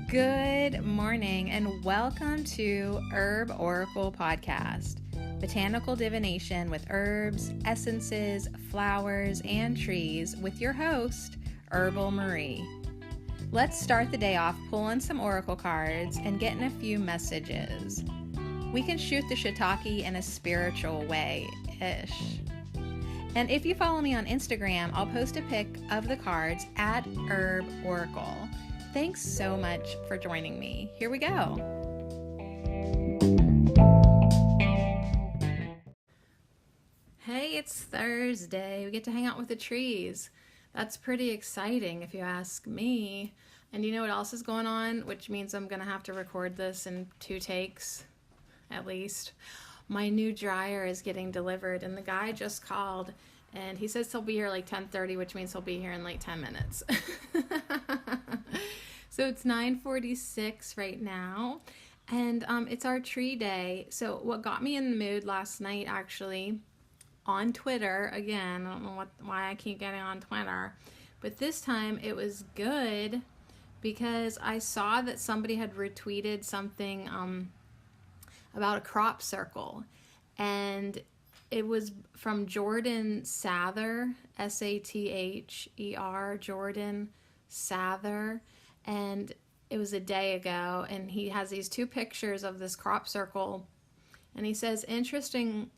Good morning and welcome to Herb Oracle Podcast, botanical divination with herbs, essences, flowers, and trees with your host, Herbal Marie. Let's start the day off pulling some oracle cards and getting a few messages. We can shoot the shiitake in a spiritual way-ish. And if you follow me on Instagram, I'll post a pic of the cards at Herb Oracle. Thanks so much for joining me. Here we go. Hey, it's Thursday. We get to hang out with the trees. That's pretty exciting if you ask me. And you know what else is going on? Which means I'm going to have to record this in 2 takes, at least. My new dryer is getting delivered, and the guy just called, and he says he'll be here like 10:30, which means he'll be here in like 10 minutes. So it's 9:46 right now, and it's our tree day. So what got me in the mood last night, actually, on Twitter, again, I don't know why I keep getting on Twitter, but this time it was good because I saw that somebody had retweeted something about a crop circle, and it was from Jordan Sather, Sather, Jordan Sather, and it was a day ago, and he has these 2 pictures of this crop circle, and he says, interesting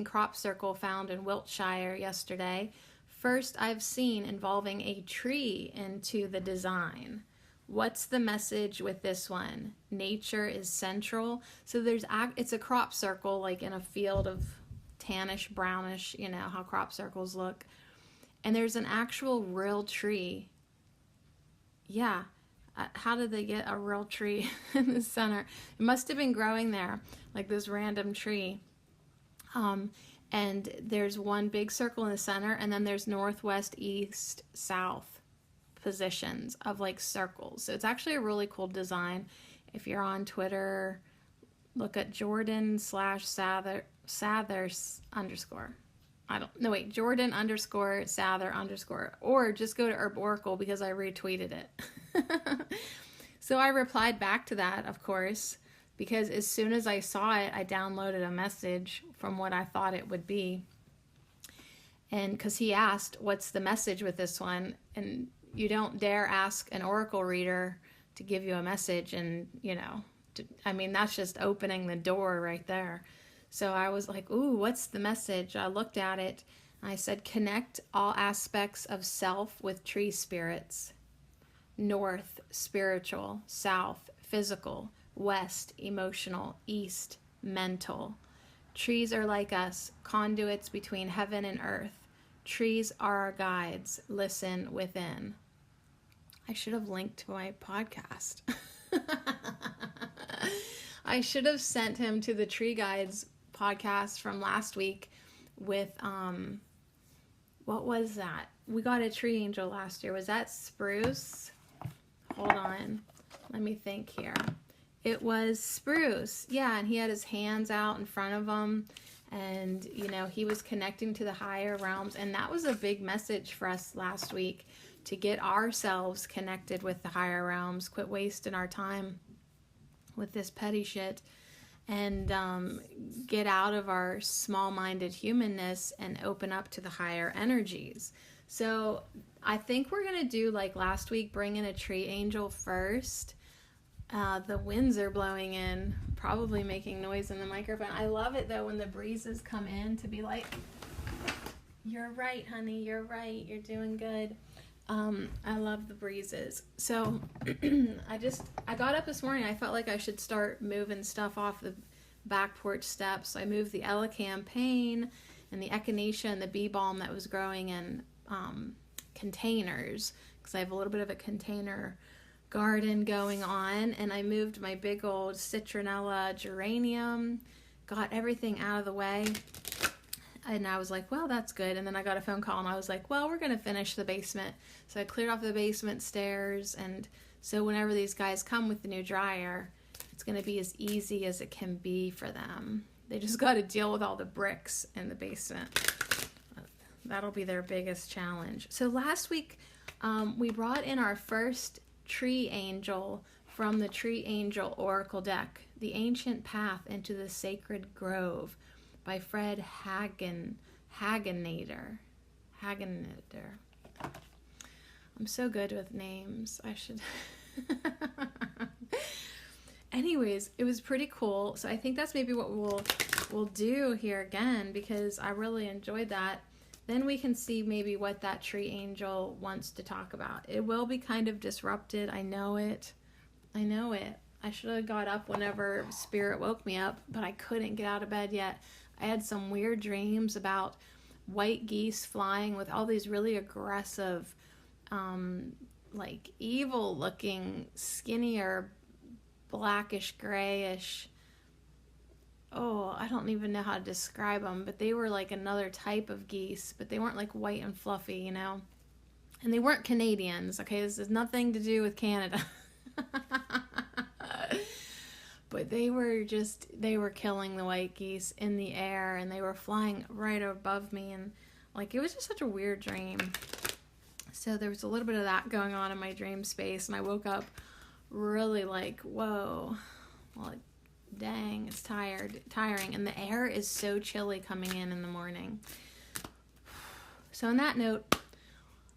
crop circle found in Wiltshire yesterday. First I've seen involving a tree into the design. What's the message with this one? Nature is central. So it's a crop circle, like in a field of tannish, brownish, you know how crop circles look. And there's an actual real tree. Yeah. How did they get a real tree in the center? It must have been growing there, like this random tree. And there's one big circle in the center, and then there's northwest, east, south positions of like circles. So it's actually a really cool design. If you're on Twitter, look at Jordan/Sather _ Jordan _Sather _, or just go to Herb Oracle because I retweeted it. So I replied back to that, of course, because as soon as I saw it, I downloaded a message from what I thought it would be. And because he asked, what's the message with this one? And you don't dare ask an oracle reader to give you a message, and, that's just opening the door right there. So I was like, ooh, what's the message? I looked at it. I said, connect all aspects of self with tree spirits. North, spiritual. South, physical. West, emotional. East, mental. Trees are like us, conduits between heaven and earth. Trees are our guides. Listen within. I should have linked to my podcast. I should have sent him to the Tree Guides podcast from last week with, what was that? We got a tree angel last year. Was that spruce? Hold on. Let me think here. It was spruce. Yeah, and he had his hands out in front of him, and, he was connecting to the higher realms, and that was a big message for us last week, to get ourselves connected with the higher realms, quit wasting our time with this petty shit, and get out of our small-minded humanness and open up to the higher energies. So I think we're going to do, like last week, bring in a tree angel first. The winds are blowing in, probably making noise in the microphone. I love it, though, when the breezes come in, to be like, you're right, honey, you're right, you're doing good. I love the breezes. So I got up this morning. I felt like I should start moving stuff off the back porch steps. So I moved the elecampane and the echinacea and the bee balm that was growing in containers, because I have a little bit of a container garden going on. And I moved my big old citronella geranium, got everything out of the way. And I was like, well, that's good. And then I got a phone call, and I was like, well, we're going to finish the basement. So I cleared off the basement stairs. And so whenever these guys come with the new dryer, it's going to be as easy as it can be for them. They just got to deal with all the bricks in the basement. That'll be their biggest challenge. So last week, we brought in our first tree angel from the Tree Angel Oracle deck, The Ancient Path into the Sacred Grove by Fred Hagenader. I'm so good with names. I should... Anyways, it was pretty cool. So I think that's maybe what we'll do here again, because I really enjoyed that. Then we can see maybe what that tree angel wants to talk about. It will be kind of disrupted. I know it. I should have got up whenever Spirit woke me up, but I couldn't get out of bed yet. I had some weird dreams about white geese flying with all these really aggressive, like evil looking, skinnier, blackish, grayish. Oh, I don't even know how to describe them, but they were like another type of geese, but they weren't like white and fluffy, you know? And they weren't Canadians, okay? This has nothing to do with Canada. But they were killing the white geese in the air, and they were flying right above me, and like it was just such a weird dream. So there was a little bit of that going on in my dream space, and I woke up really like, whoa, like, dang, it's tiring, and the air is so chilly coming in the morning. So on that note,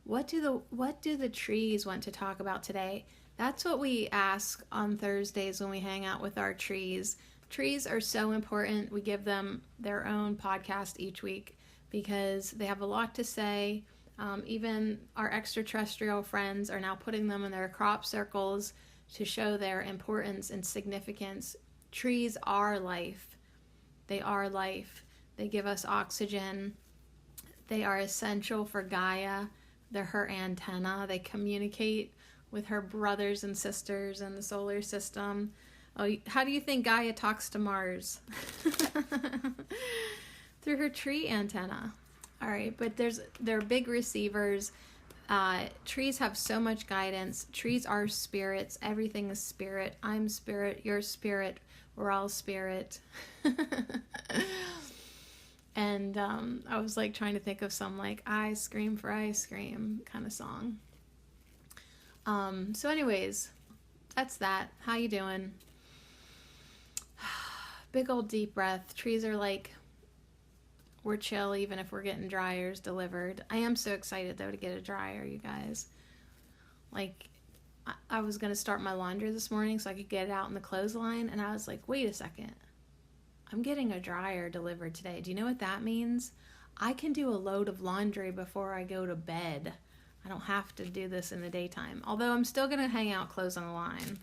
what do the trees want to talk about today? That's what we ask on Thursdays when we hang out with our trees. Trees are so important. We give them their own podcast each week because they have a lot to say. Even our extraterrestrial friends are now putting them in their crop circles to show their importance and significance. Trees are life. They are life. They give us oxygen. They are essential for Gaia. They're her antenna. They communicate with her brothers and sisters in the solar system. Oh, how do you think Gaia talks to Mars? Through her tree antenna. All right, but they're big receivers. Trees have so much guidance. Trees are spirits. Everything is spirit. I'm spirit. You're spirit. We're all spirit. And I was like trying to think of some like I scream for ice cream kind of song. So anyways, that's that. How you doing? Big old deep breath. Trees are like, we're chill even if we're getting dryers delivered. I am so excited though to get a dryer, you guys. Like, I was going to start my laundry this morning so I could get it out in the clothesline, and I was like, wait a second. I'm getting a dryer delivered today. Do you know what that means? I can do a load of laundry before I go to bed. I don't have to do this in the daytime. Although I'm still going to hang out clothes on the line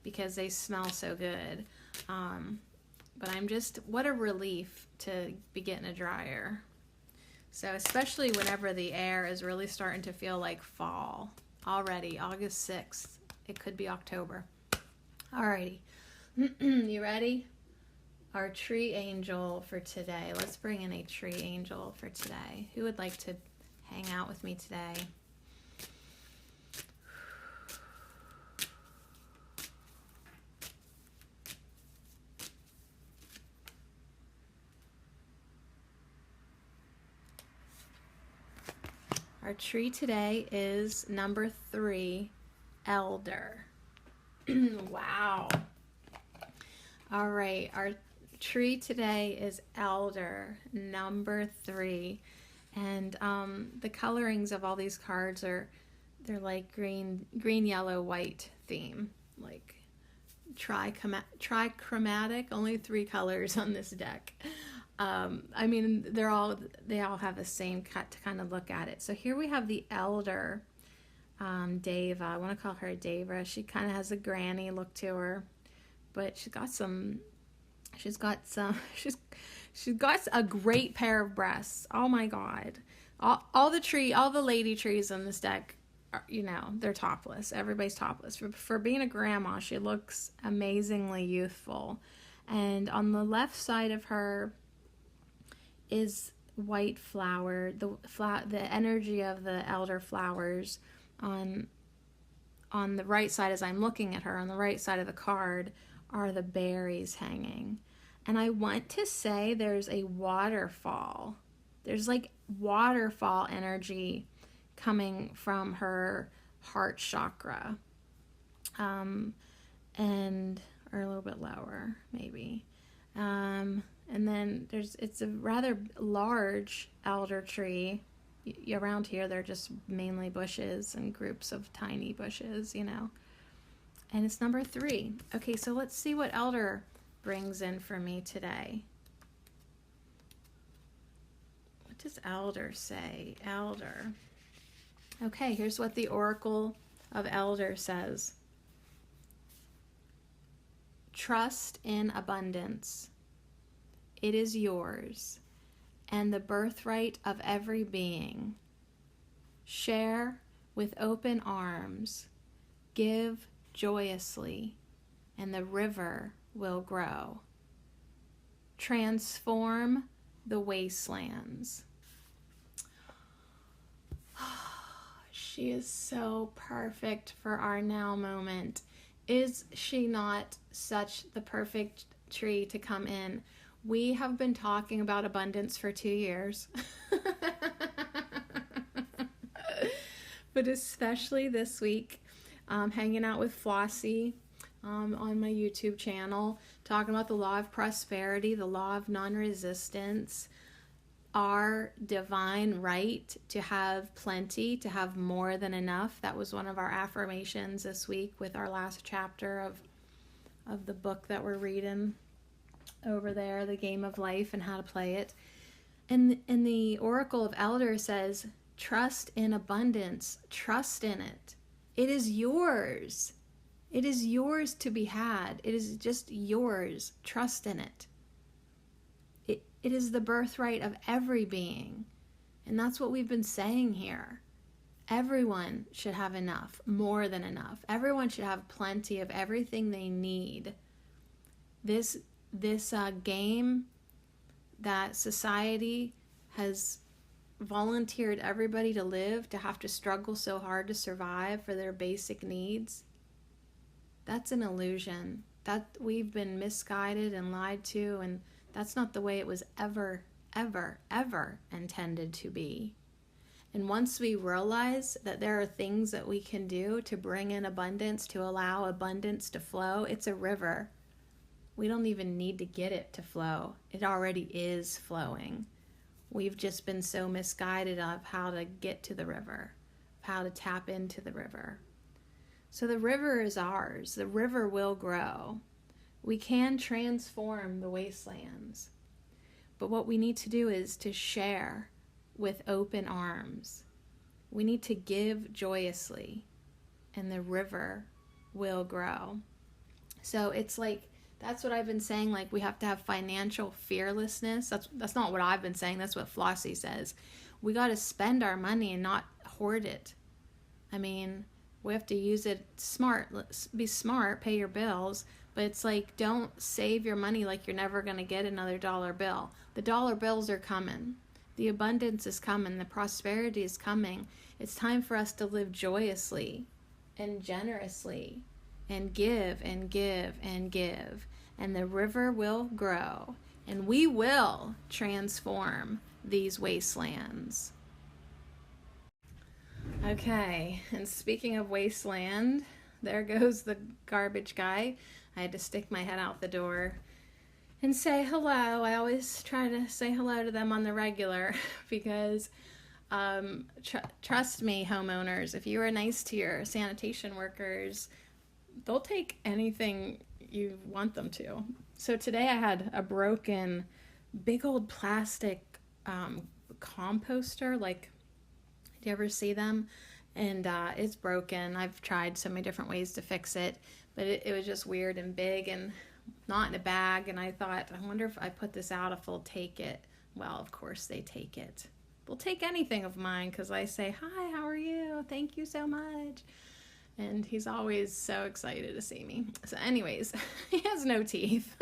because they smell so good. But I'm just, what a relief to be getting a dryer. So especially whenever the air is really starting to feel like fall. Already, August 6th. It could be October. Alrighty. You ready? Our tree angel for today. Let's bring in a tree angel for today. Who would like to hang out with me today? Our tree today is number 3, Elder. Wow. All right, our tree today is Elder, number 3. And the colorings of all these cards they're like green, yellow, white theme. Like trichromatic, only 3 colors on this deck. I mean, they all have the same cut to kind of look at it. So here we have the Elder, Deva. I want to call her Deva. She kind of has a granny look to her, but she's got a great pair of breasts. Oh my God. All the lady trees in this deck are, you know, they're topless. Everybody's topless. For being a grandma, she looks amazingly youthful. And on the left side of her is white flower, the energy of the elder flowers. On the right side, as I'm looking at her, on the right side of the card are the berries hanging. And I want to say there's a waterfall. There's like waterfall energy coming from her heart chakra. or a little bit lower, maybe. And then it's a rather large elder tree. Around here, they're just mainly bushes and groups of tiny bushes, And it's number 3. Okay, so let's see what elder brings in for me today. What does elder say? Elder. Okay, here's what the Oracle of Elder says. Trust in abundance. It is yours, and the birthright of every being. Share with open arms. Give joyously, and the river will grow. Transform the wastelands. She is so perfect for our now moment. Is she not such the perfect tree to come in? We have been talking about abundance for 2 years. But especially this week, hanging out with Flossie on my YouTube channel, talking about the law of prosperity, the law of non-resistance, our divine right to have plenty, to have more than enough. That was one of our affirmations this week with our last chapter of the book that we're reading over there, The Game of Life and How to Play It. And the Oracle of Elder says, trust in abundance, trust in it. It is yours. It is yours to be had. It is just yours. Trust in it. It is the birthright of every being. And that's what we've been saying here. Everyone should have enough, more than enough. Everyone should have plenty of everything they need. This game that society has volunteered everybody to live, to have to struggle so hard to survive for their basic needs, that's an illusion. That we've been misguided and lied to, and that's not the way it was ever, ever, ever intended to be. And once we realize that there are things that we can do to bring in abundance, to allow abundance to flow, it's a river. We don't even need to get it to flow. It already is flowing. We've just been so misguided of how to get to the river, how to tap into the river. So the river is ours. The river will grow. We can transform the wastelands. But what we need to do is to share with open arms. We need to give joyously, and the river will grow. So it's like, that's what I've been saying, like we have to have financial fearlessness. That's not what I've been saying, that's what Flossie says. We got to spend our money and not hoard it. I mean, we have to use it smart, be smart, pay your bills, but it's like, don't save your money like you're never going to get another dollar bill. The dollar bills are coming. The abundance is coming. The prosperity is coming. It's time for us to live joyously and generously and give and give and give. And the river will grow. And we will transform these wastelands. Okay, and speaking of wasteland, there goes the garbage guy. I had to stick my head out the door and say hello. I always try to say hello to them on the regular because trust me, homeowners, if you are nice to your sanitation workers, they'll take anything you want them to. So today I had a broken big old plastic composter. Like, do you ever see them? And it's broken. I've tried so many different ways to fix it, but it was just weird and big and not in a bag. And I thought, I wonder if I put this out, if they'll take it. Well, of course they take it. They'll take anything of mine because I say, hi, how are you? Thank you so much. And he's always so excited to see me. So anyways, he has no teeth.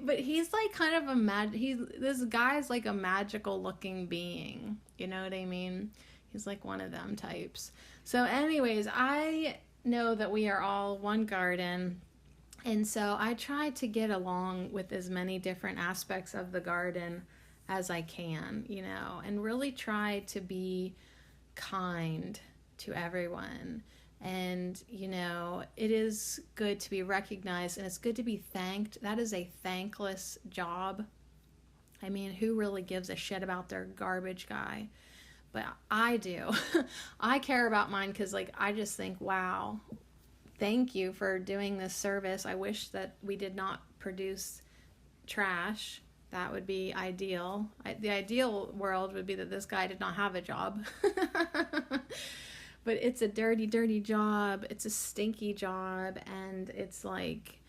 But he's like kind of this guy's like a magical looking being. You know what I mean? He's like one of them types. So anyways, I know that we are all one garden. And so I try to get along with as many different aspects of the garden as I can, and really try to be kind to everyone And, you know, it is good to be recognized and it's good to be thanked. That is a thankless job. I mean, who really gives a shit about their garbage guy? But I do. I care about mine because, like, I just think, wow, thank you for doing this service. I wish that we did not produce trash. That would be ideal. The ideal world would be that this guy did not have a job. But it's a dirty, dirty job. It's a stinky job. And it's like,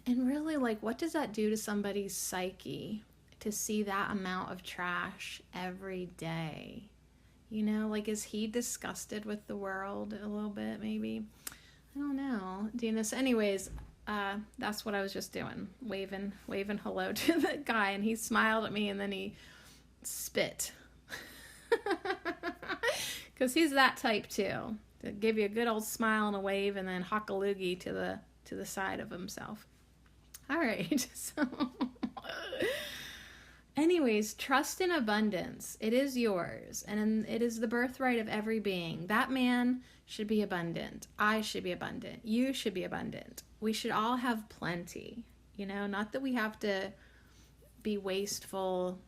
and really, like, what does that do to somebody's psyche to see that amount of trash every day? You know, like, is he disgusted with the world a little bit, maybe? I don't know. Dina, so anyways, that's what I was just doing, waving hello to the guy, and he smiled at me, and then he spit. Because he's that type too. To give you a good old smile and a wave, and then hock a loogie to the side of himself. All right, so anyways, trust in abundance. It is yours, and it is the birthright of every being. That man should be abundant. I should be abundant. You should be abundant. We should all have plenty, you know, not that we have to be wasteful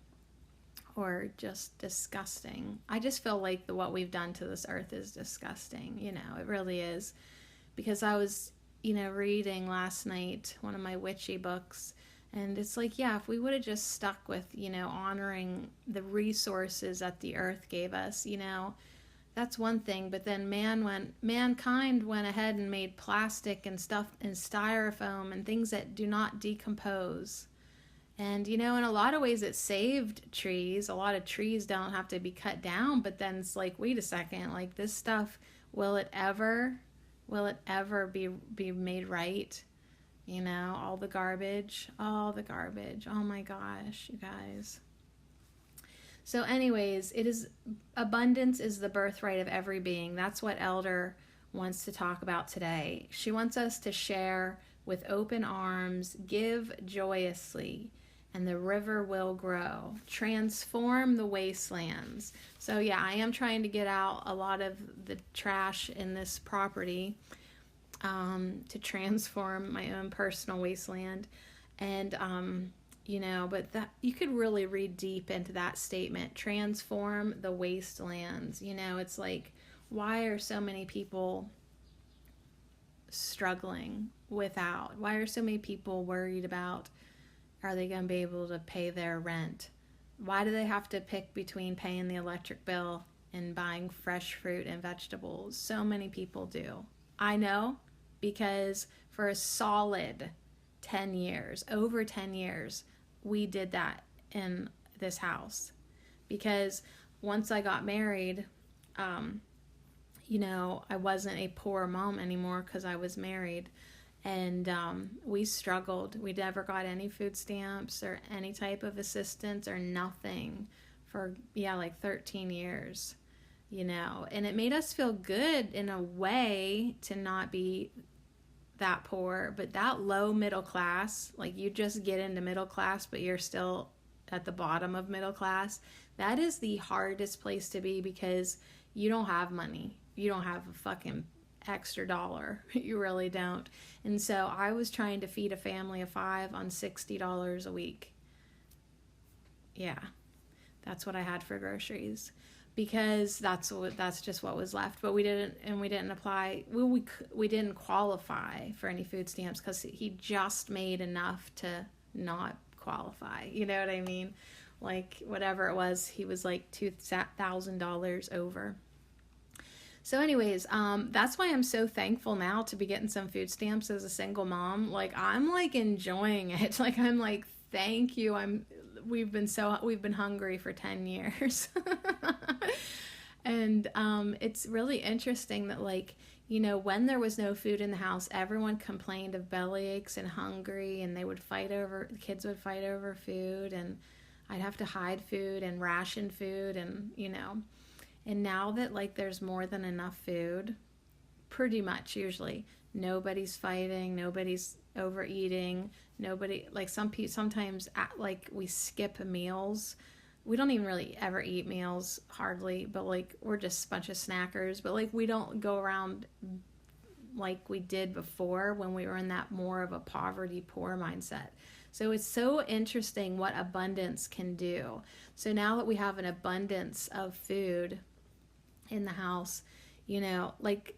or just disgusting. I just feel like what we've done to this earth is disgusting, you know, it really is. Because I was, you know, reading last night one of my witchy books, and it's like, yeah, if we would have just stuck with, you know, honoring the resources that the earth gave us, you know, that's one thing. But then mankind went ahead and made plastic and stuff and styrofoam and things that do not decompose. And, you know, in a lot of ways it saved trees. A lot of trees don't have to be cut down, but then it's like, wait a second, like, this stuff, will it ever be made right? You know, all the garbage. Oh my gosh, you guys. So anyways, abundance is the birthright of every being. That's what Elder wants to talk about today. She wants us to share with open arms, give joyously, and the river will grow. Transform the wastelands. So yeah, I am trying to get out a lot of the trash in this property to transform my own personal wasteland. And, you know, but that you could really read deep into that statement, transform the wastelands. You know, it's like, why are so many people struggling without? Why are so many people worried about, are they going to be able to pay their rent? Why do they have to pick between paying the electric bill and buying fresh fruit and vegetables? So many people do. I know, because for a solid 10 years, over 10 years, we did that in this house. Because once I got married, you know, I wasn't a poor mom anymore because I was married. And we struggled. We never got any food stamps or any type of assistance or nothing for, like 13 years, you know. And it made us feel good in a way to not be that poor, but that low middle class, like you just get into middle class, but you're still at the bottom of middle class. That is the hardest place to be because you don't have money. You don't have a fucking extra dollar. You really don't. And so I was trying to feed a family of 5 on $60 a week. Yeah, that's what I had for groceries, because that's just what was left. But we didn't apply. We didn't qualify for any food stamps because he just made enough to not qualify. You know what I mean? Like whatever it was, he was like $2,000 over. So anyways, that's why I'm so thankful now to be getting some food stamps as a single mom. Like I'm like enjoying it. Like I'm like, thank you. We've been hungry for 10 years. And it's really interesting that, like, you know, when there was no food in the house, everyone complained of belly aches and hungry, and the kids would fight over food, and I'd have to hide food and ration food, and, you know. And now that, like, there's more than enough food, pretty much usually, nobody's fighting, nobody's overeating, nobody, like, sometimes, like, we skip meals we don't even really ever eat meals hardly, but like we're just a bunch of snackers, but like we don't go around like we did before when we were in that more of a poverty poor mindset. So it's so interesting what abundance can do. So now that we have an abundance of food in the house, you know, like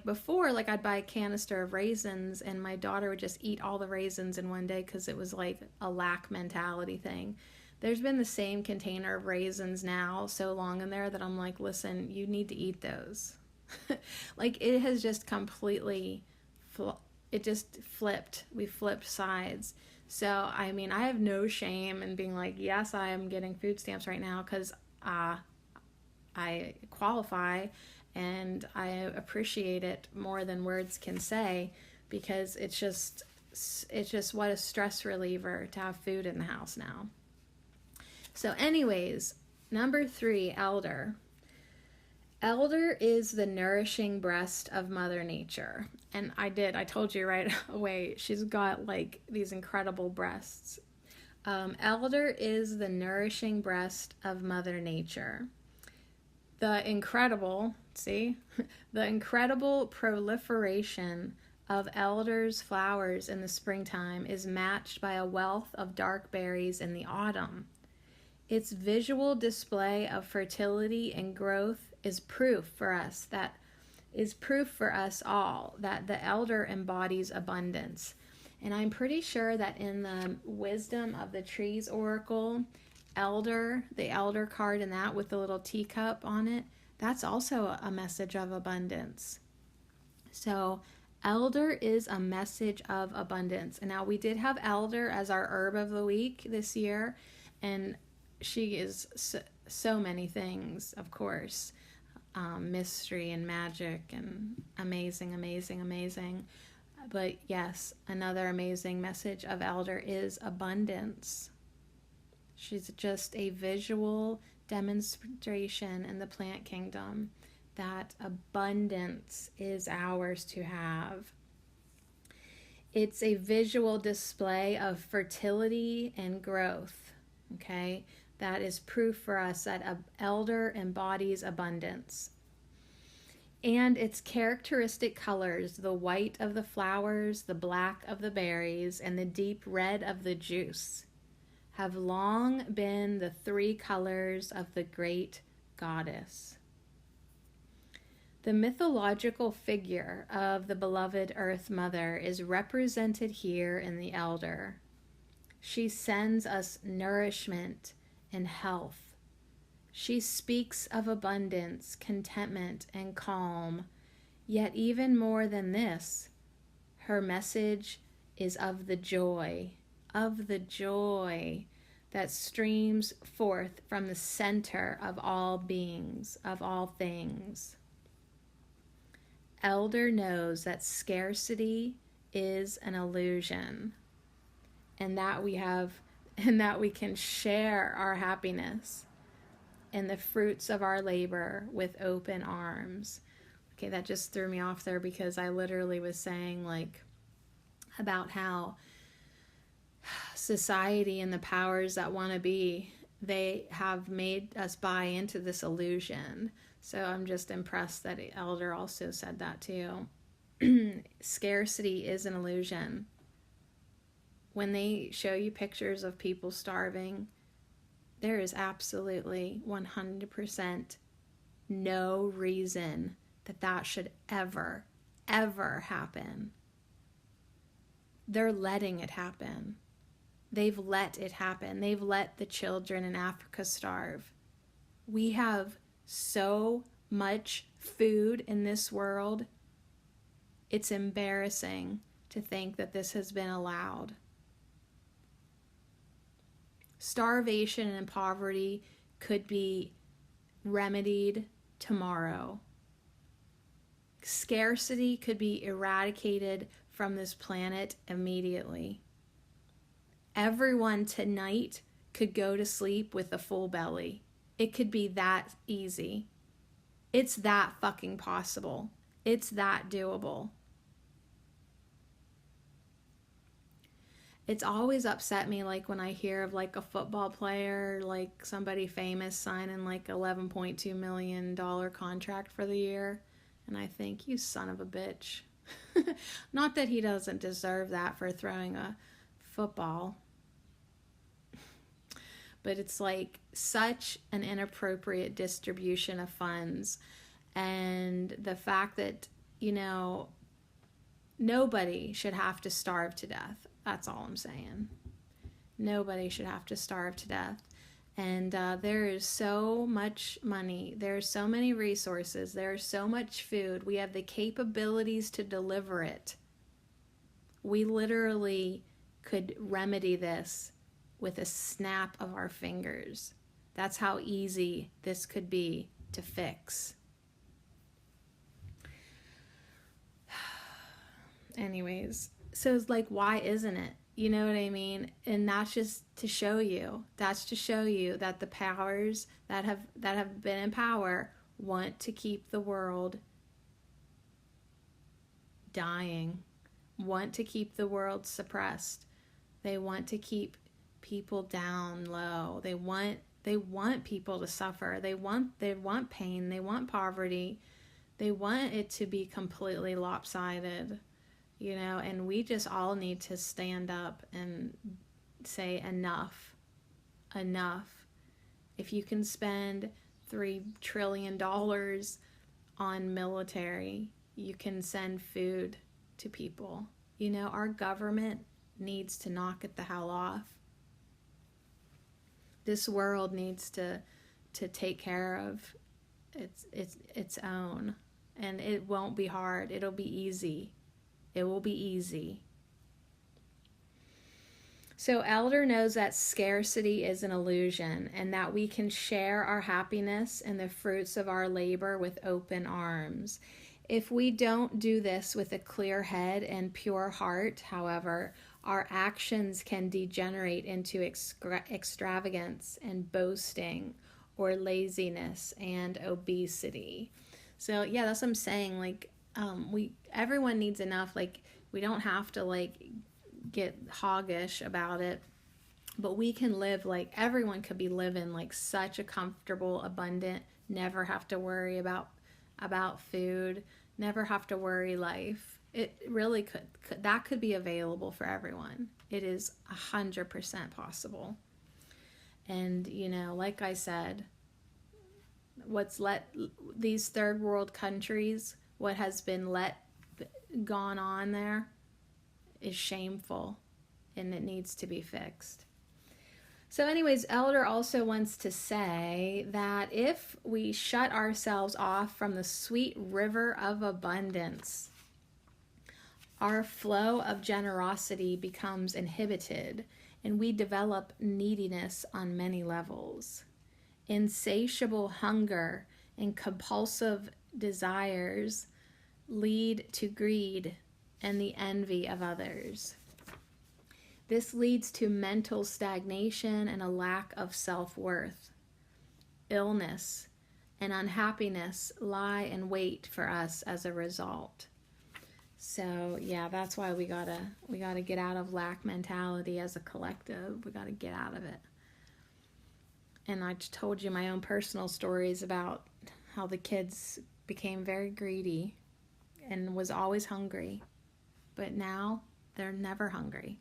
before, like I'd buy a canister of raisins and my daughter would just eat all the raisins in one day because it was like a lack mentality thing. There's been the same container of raisins now so long in there that I'm like, listen, you need to eat those. Like it has just completely, it just flipped. We flipped sides. So, I mean, I have no shame in being like, yes, I am getting food stamps right now because I qualify and I appreciate it more than words can say, because it's just what a stress reliever to have food in the house now. So anyways, number 3, elder. Elder is the nourishing breast of Mother Nature. And I told you right away, she's got like these incredible breasts. Elder is the nourishing breast of Mother Nature. The incredible proliferation of elder's flowers in the springtime is matched by a wealth of dark berries in the autumn. Its visual display of fertility and growth is proof for us all that the elder embodies abundance. And I'm pretty sure that in the Wisdom of the Trees Oracle, the elder card in that with the little teacup on it, that's also a message of abundance. So elder is a message of abundance. And now we did have elder as our herb of the week this year, and she is so many things, of course. Mystery and magic and amazing. But yes, another amazing message of elder is abundance. She's just a visual demonstration in the plant kingdom that abundance is ours to have. It's a visual display of fertility and growth, okay? That is proof for us that an elder embodies abundance. And its characteristic colors, the white of the flowers, the black of the berries, and the deep red of the juice, have long been the 3 colors of the great goddess. The mythological figure of the beloved Earth Mother is represented here in the elder. She sends us nourishment and health. She speaks of abundance, contentment, and calm. Yet even more than this, her message is of the joy that streams forth from the center of all beings, of all things. Elder knows that scarcity is an illusion, and that we can share our happiness and the fruits of our labor with open arms. Okay, that just threw me off there because I literally was saying like about how society and the powers that want to be, they have made us buy into this illusion. So I'm just impressed that Elder also said that too. Scarcity is an illusion. When they show you pictures of people starving, there is absolutely 100% no reason that should ever happen. They're letting it happen. They've let it happen. They've let the children in Africa starve. We have so much food in this world. It's embarrassing to think that this has been allowed. Starvation and poverty could be remedied tomorrow. Scarcity could be eradicated from this planet immediately. Everyone tonight could go to sleep with a full belly. It could be that easy. It's that fucking possible. It's that doable. it's always upset me, like when I hear of like a football player, like somebody famous signing like $11.2 million contract for the year, and I think, you son of a bitch. Not that he doesn't deserve that for throwing a football, but it's like such an inappropriate distribution of funds. And the fact that, nobody should have to starve to death. That's all I'm saying. Nobody should have to starve to death. And there is so much money. There are so many resources. There is so much food. We have the capabilities to deliver it. We literally could remedy this with a snap of our fingers. That's how easy this could be to fix. Anyways, so it's like, why isn't it? You know what I mean? And that's just to show you. That's to show you that the powers that have been in power want to keep the world dying, want to keep the world suppressed. They want to keep people down low. They want people to suffer. They want pain. They want poverty. They want it to be completely lopsided. And we just all need to stand up and say enough. If you can spend $3 trillion on military, you can send food to people. Our government needs to knock it the hell off. This world needs to take care of its own, and it won't be hard. It'll be easy. It will be easy. So Elder knows that scarcity is an illusion, and that we can share our happiness and the fruits of our labor with open arms. If we don't do this with a clear head and pure heart, however, our actions can degenerate into extravagance and boasting, or laziness and obesity. So yeah, that's what I'm saying. Like, everyone needs enough. Like, we don't have to like get hoggish about it, but we can live, like, everyone could be living like such a comfortable, abundant, never have to worry about food, never have to worry life. It really could that could be available for everyone. It is 100% possible. And like I said, what's let these third world countries, what has been gone on there is shameful, and it needs to be fixed. So anyways, Elder also wants to say that if we shut ourselves off from the sweet river of abundance, our flow of generosity becomes inhibited, and we develop neediness on many levels. Insatiable hunger and compulsive desires lead to greed and the envy of others. This leads to mental stagnation and a lack of self-worth. Illness and unhappiness lie in wait for us as a result. So yeah, that's why we gotta get out of lack mentality as a collective. We gotta get out of it. And I just told you my own personal stories about how the kids became very greedy and was always hungry. But now they're never hungry.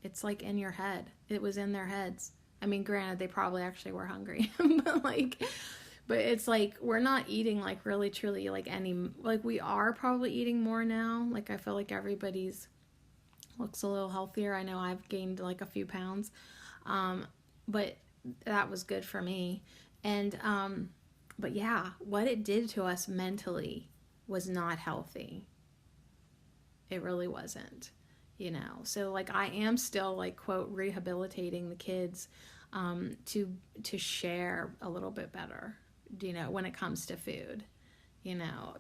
It's like in your head. It was in their heads. I mean, granted, they probably actually were hungry. But it's like, we're not eating like really truly we are probably eating more now. Like, I feel like everybody's looks a little healthier. I know I've gained like a few pounds. But that was good for me. And, but yeah, what it did to us mentally was not healthy. It really wasn't, So like, I am still like, quote, rehabilitating the kids, to share a little bit better, when it comes to food,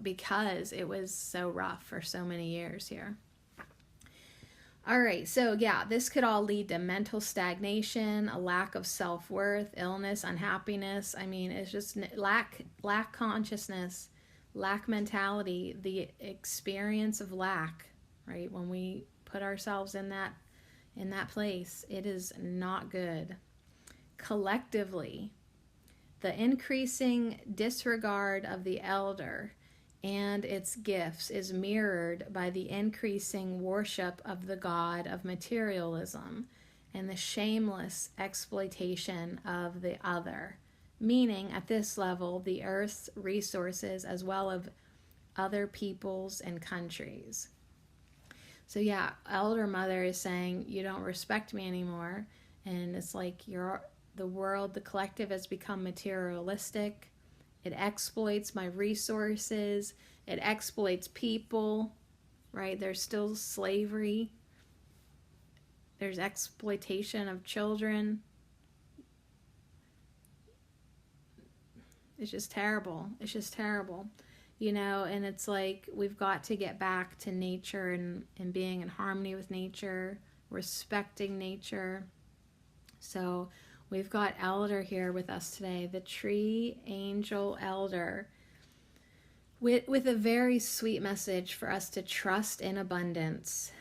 because it was so rough for so many years here. All right, so yeah, this could all lead to mental stagnation, a lack of self-worth, illness, unhappiness. I mean, it's just lack consciousness, lack mentality, the experience of lack, right? When we put ourselves in in that place. It is not good. Collectively, the increasing disregard of the elder and its gifts is mirrored by the increasing worship of the god of materialism and the shameless exploitation of the other, meaning at this level the earth's resources as well as other peoples and countries. So yeah, elder mother is saying, you don't respect me anymore, and it's like the world, the collective has become materialistic. It exploits my resources. It exploits people, right? There's still slavery. There's exploitation of children. It's just terrible. It's just terrible. You know, and it's like we've got to get back to nature and being in harmony with nature, respecting nature. So we've got Elder here with us today, the tree angel elder, with a very sweet message for us to trust in abundance.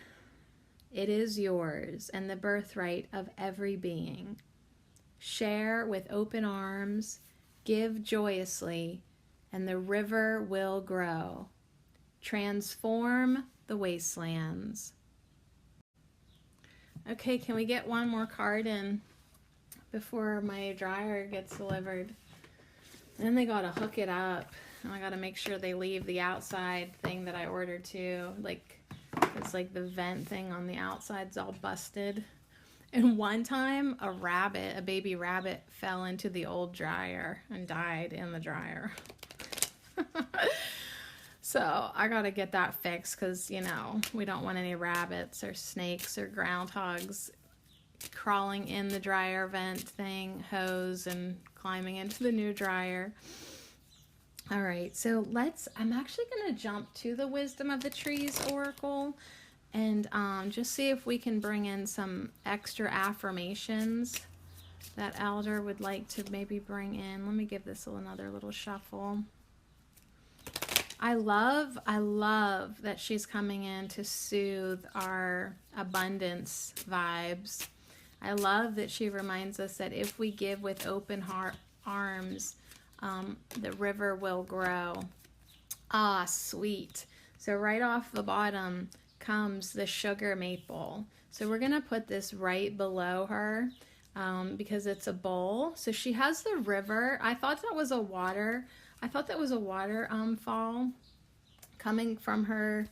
It is yours and the birthright of every being. Share with open arms, give joyously, and the river will grow. Transform the wastelands. Okay, can we get one more card in before my dryer gets delivered? Then they gotta hook it up, and I gotta make sure they leave the outside thing that I ordered too. Like, it's like the vent thing on the outside's all busted. And one time, a baby rabbit fell into the old dryer and died in the dryer. So I gotta get that fixed because, you know, we don't want any rabbits or snakes or groundhogs crawling in the dryer vent thing, hose, and climbing into the new dryer. All right, so I'm actually gonna jump to the Wisdom of the Trees Oracle and just see if we can bring in some extra affirmations that Elder would like to maybe bring in. Let me give this another little shuffle. I love that she's coming in to soothe our abundance vibes. I love that she reminds us that if we give with open arms, the river will grow. Ah, sweet. So right off the bottom comes the sugar maple. So we're going to put this right below her because it's a bowl. So she has the river. I thought that was a water fall coming from her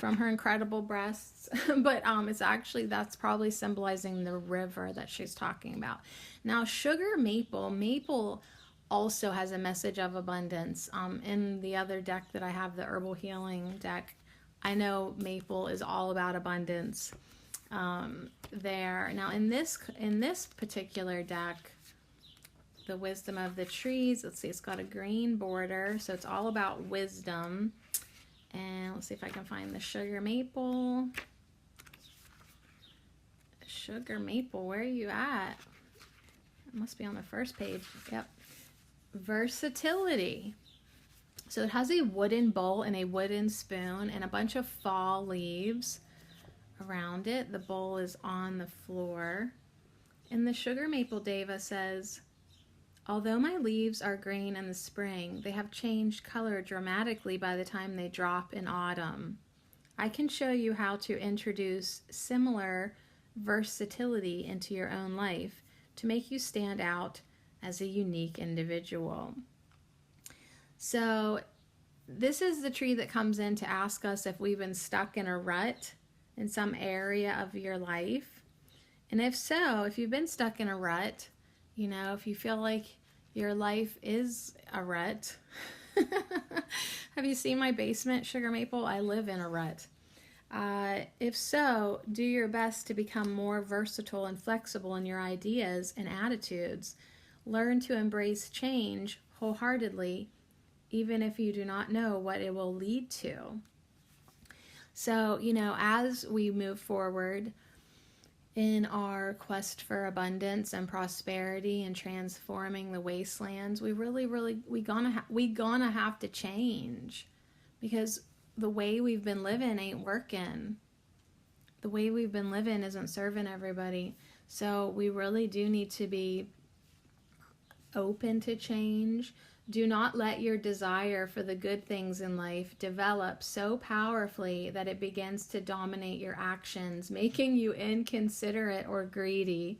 incredible breasts. But it's actually, that's probably symbolizing the river that she's talking about. Now, sugar maple also has a message of abundance. In the other deck that I have, the herbal healing deck, I know maple is all about abundance there. Now, in this particular deck, the Wisdom of the Trees, let's see, it's got a green border, so it's all about wisdom. And let's see if I can find the sugar maple. Sugar maple, where are you at? It must be on the first page. Yep. Versatility. So it has a wooden bowl and a wooden spoon and a bunch of fall leaves around it. The bowl is on the floor. And the sugar maple deva says, although my leaves are green in the spring, they have changed color dramatically by the time they drop in autumn. I can show you how to introduce similar versatility into your own life to make you stand out as a unique individual. So this is the tree that comes in to ask us if we've been stuck in a rut in some area of your life. And if so, if you've been stuck in a rut, you know, if you feel like your life is a rut. Have you seen my basement, Sugar Maple? I live in a rut. If so, do your best to become more versatile and flexible in your ideas and attitudes. Learn to embrace change wholeheartedly, even if you do not know what it will lead to. So, you know, as we move forward in our quest for abundance and prosperity and transforming the wastelands, we gonna have to change, because the way we've been living ain't working. the way we've been living isn't serving everybody. So we really do need to be open to change. Do not let your desire for the good things in life develop so powerfully that it begins to dominate your actions, making you inconsiderate or greedy,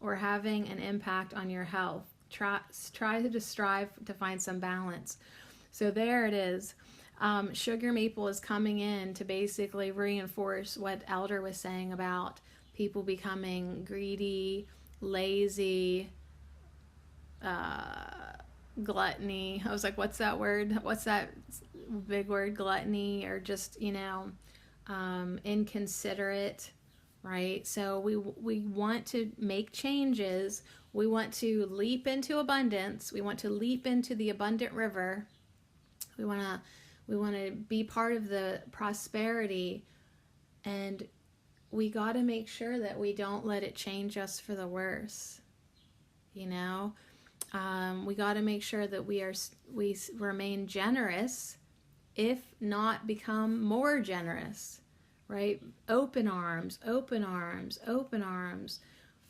or having an impact on your health. Try to strive to find some balance. So there it is. Sugar maple is coming in to basically reinforce what Elder was saying about people becoming greedy, lazy, gluttony. I was like, what's that word? What's that big word? Gluttony, or just, inconsiderate, right? So we want to make changes. We want to leap into abundance. We want to leap into the abundant river. We want to be part of the prosperity, and we got to make sure that we don't let it change us for the worse. We got to make sure that we remain generous, if not become more generous, right? Open arms, open arms, open arms.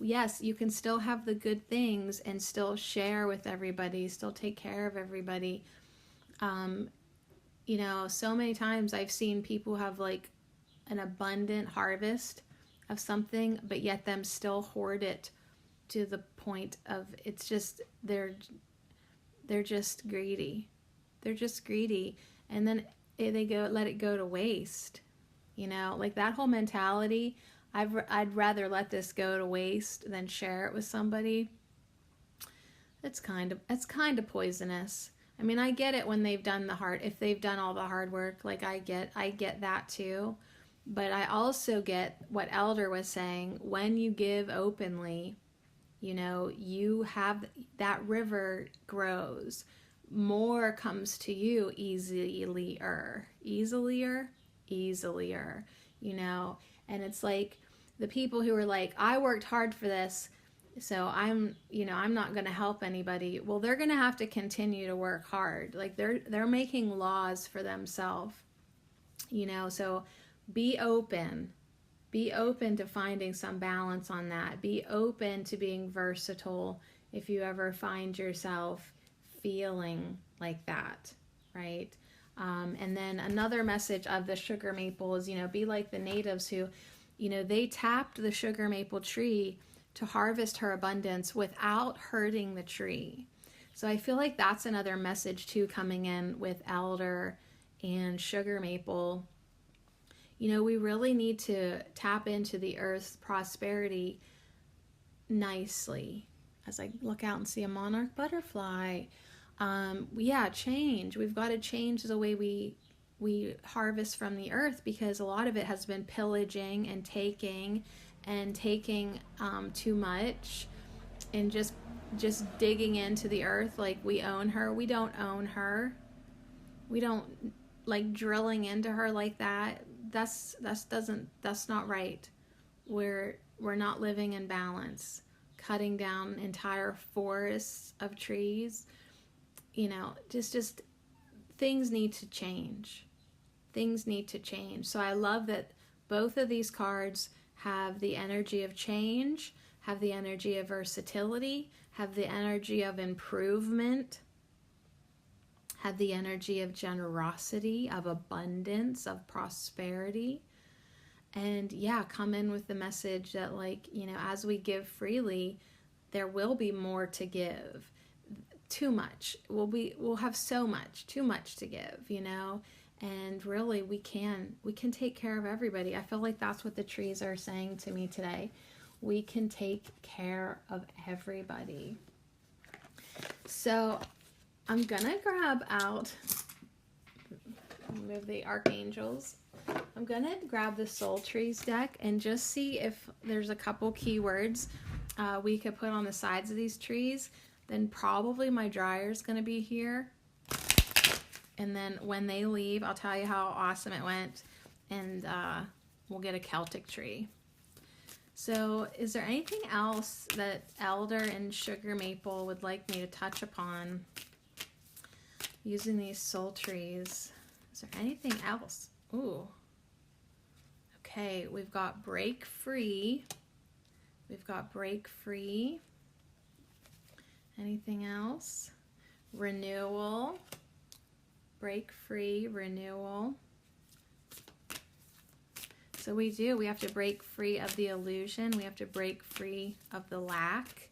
Yes, you can still have the good things and still share with everybody, still take care of everybody. So many times I've seen people have like an abundant harvest of something, but yet them still hoard it to the point of it's just they're just greedy. They're just greedy, and then they let it go to waste. Like that whole mentality. I'd rather let this go to waste than share it with somebody. It's kind of poisonous. I mean, I get it when they've done if they've done all the hard work, like I get that too. But I also get what Elder was saying, when you give openly, you have that river grows. More comes to you easilier, and it's like the people who are like, I worked hard for this, so I'm not going to help anybody. Well, they're going to have to continue to work hard. Like they're making laws for themselves, so be open to finding some balance on that. Be open to being versatile if you ever find yourself feeling like that, right? And then another message of the sugar maple is, be like the natives who, they tapped the sugar maple tree to harvest her abundance without hurting the tree. So I feel like that's another message too coming in with Elder and sugar maple. We really need to tap into the earth's prosperity nicely. As I look out and see a monarch butterfly, change. We've got to change the way we harvest from the earth, because a lot of it has been pillaging and taking too much, and just digging into the earth like we own her. We don't own her. We don't like drilling into her like that. That's not right. We're not living in balance. Cutting down entire forests of trees. Just things need to change. Things need to change. So I love that both of these cards have the energy of change, have the energy of versatility, have the energy of improvement, have the energy of generosity, of abundance, of prosperity. And come in with the message that as we give freely, there will be more to give. Too much. We'll have so much, too much to give, and really we can take care of everybody. I feel like that's what the trees are saying to me today. We can take care of everybody. So I'm gonna grab out, move the archangels. I'm gonna grab the Soul Trees deck and just see if there's a couple keywords we could put on the sides of these trees. Then probably my dryer is gonna be here. And then when they leave, I'll tell you how awesome it went, and we'll get a Celtic tree. So is there anything else that Elder and Sugar Maple would like me to touch upon using these soul trees? Is there anything else? Ooh. Okay, we've got break free. We've got break free. Anything else? Renewal. Break free, renewal. So we have to break free of the illusion. We have to break free of the lack.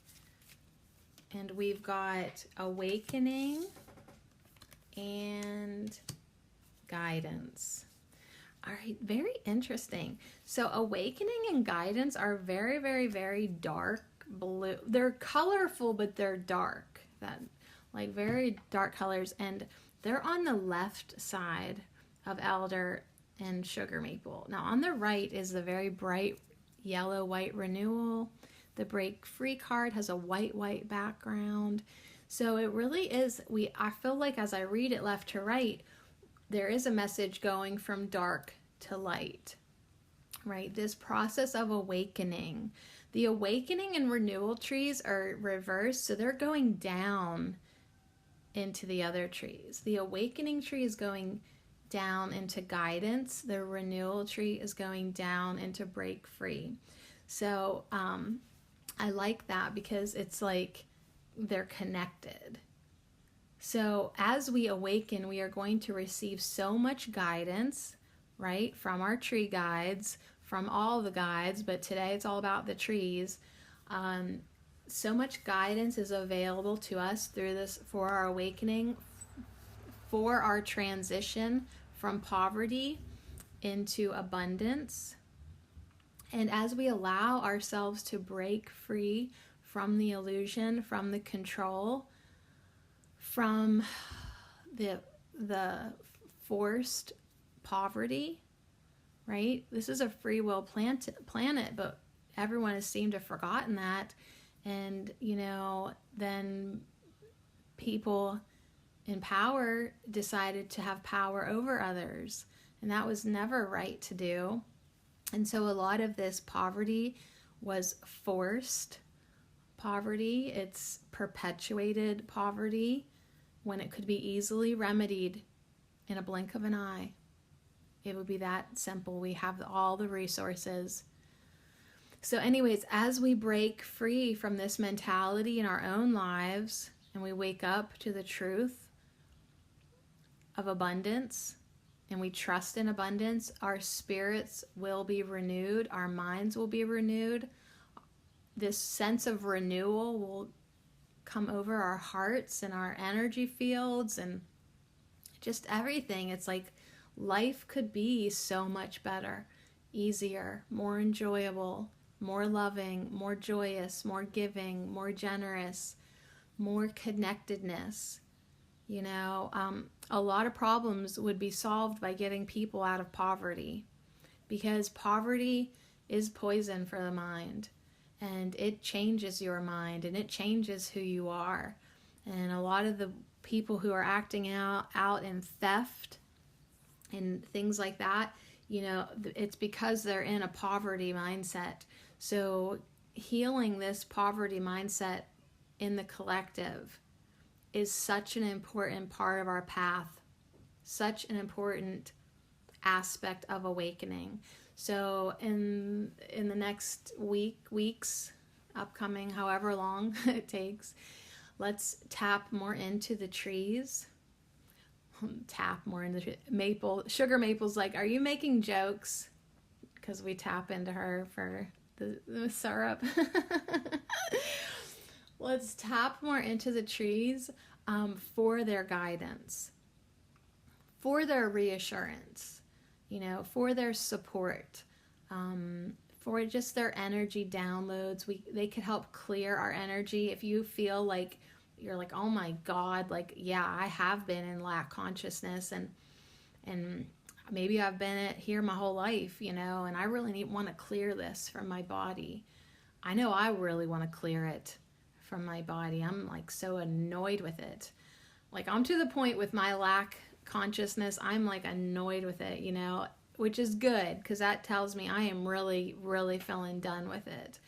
And we've got awakening and guidance. All right, very interesting. So awakening and guidance are very, very, very dark blue. They're colorful, but they're dark. That, like, very dark colors, and they're on the left side of elder and sugar maple. Now on the right is the very bright yellow white renewal. The break free card has a white background. So it really is, I feel like as I read it left to right, there is a message going from dark to light, right? This process of awakening. The awakening and renewal trees are reversed, so they're going down into the other trees. The awakening tree is going down into guidance. The renewal tree is going down into break free. So I like that because it's like they're connected. So as we awaken, we are going to receive so much guidance, right, from our tree guides, from all the guides, but today it's all about the trees. So much guidance is available to us through this for our awakening, for our transition from poverty into abundance. And as we allow ourselves to break free from the illusion, from the control, from the forced poverty, right? This is a free will planet, but everyone has seemed to have forgotten that. And, then people in power decided to have power over others. And that was never right to do. And so a lot of this poverty was forced poverty. It's perpetuated poverty when it could be easily remedied in a blink of an eye. It would be that simple. We have all the resources. So anyways, as we break free from this mentality in our own lives and we wake up to the truth of abundance and we trust in abundance, our spirits will be renewed, our minds will be renewed. This sense of renewal will come over our hearts and our energy fields and just everything. It's like life could be so much better, easier, more enjoyable, more loving, more joyous, more giving, more generous, more connectedness. A lot of problems would be solved by getting people out of poverty, because poverty is poison for the mind, and it changes your mind and it changes who you are. And a lot of the people who are acting out in theft and things like that, it's because they're in a poverty mindset. So healing this poverty mindset in the collective is such an important part of our path, such an important aspect of awakening. So in the next weeks, upcoming, however long it takes, let's tap more into the trees. Tap more into the sugar maple's like, are you making jokes? Because we tap into her for the syrup. Let's tap more into the trees for their guidance, for their reassurance, for their support, for just their energy downloads. They could help clear our energy. If you feel like you're like, oh my God, like, yeah, I have been in lack consciousness and maybe I've been here my whole life, and I really want to clear this from my body. I know I really want to clear it from my body. I'm like so annoyed with it. Like I'm to the point with my lack consciousness, I'm like annoyed with it, which is good because that tells me I am really, really feeling done with it.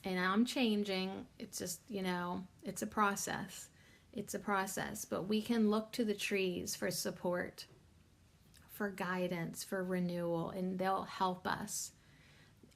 And I'm changing. It's just, it's a process. It's a process. But we can look to the trees for support, for guidance, for renewal, and they'll help us.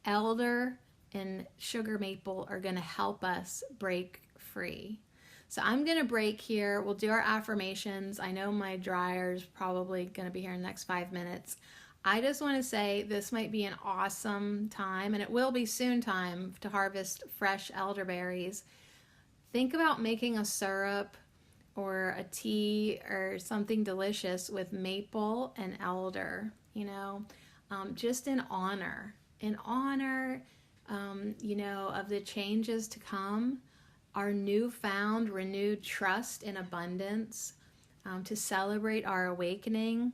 Elder and sugar maple are going to help us break free. So I'm going to break here. We'll do our affirmations. I know my dryer's probably going to be here in the next 5 minutes. I just want to say this might be an awesome time, and it will be soon time to harvest fresh elderberries. Think about making a syrup or a tea or something delicious with maple and elder, just in honor, of the changes to come, our newfound, renewed trust in abundance, to celebrate our awakening.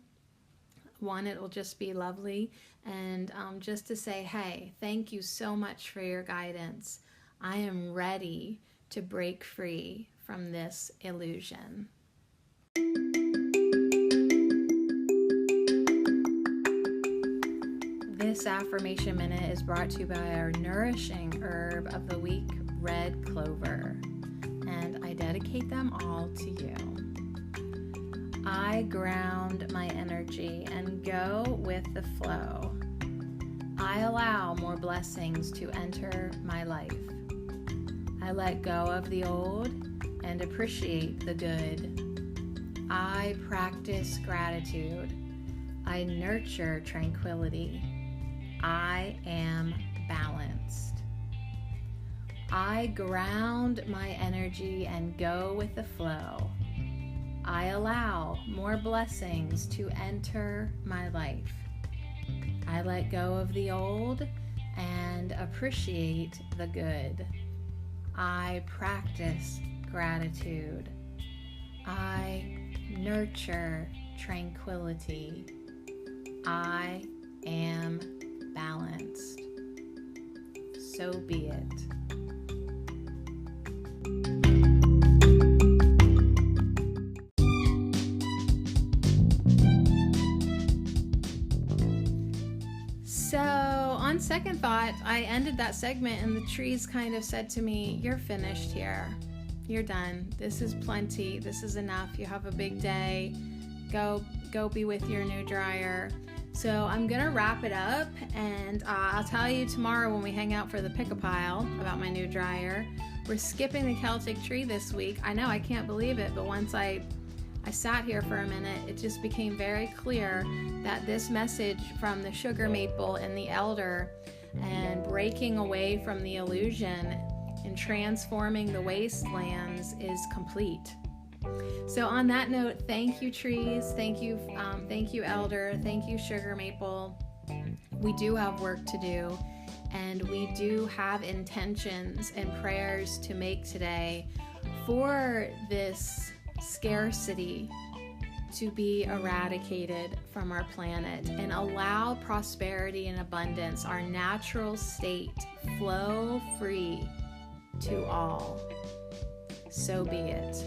One, it will just be lovely, and just to say, hey, thank you so much for your guidance. I am ready to break free from this illusion. This affirmation minute is brought to you by our nourishing herb of the week, red clover, and I dedicate them all to you. I ground my energy and go with the flow. I allow more blessings to enter my life. I let go of the old and appreciate the good. I practice gratitude. I nurture tranquility. I am balanced. I ground my energy and go with the flow. I allow more blessings to enter my life. I let go of the old and appreciate the good. I practice gratitude. I nurture tranquility. I am balanced. So be it. So on second thought, I ended that segment and the trees kind of said to me, you're finished here. You're done. This is plenty. This is enough. You have a big day. Go be with your new dryer. So I'm going to wrap it up, and I'll tell you tomorrow when we hang out for the pick-a-pile about my new dryer. We're skipping the Celtic tree this week. I know, I can't believe it, but once I sat here for a minute, it just became very clear that this message from the sugar maple and the elder and breaking away from the illusion and transforming the wastelands is complete. So on that note, thank you trees, thank you elder, thank you sugar maple. We do have work to do, and we do have intentions and prayers to make today for this scarcity to be eradicated from our planet and allow prosperity and abundance, our natural state, flow free to all. So be it.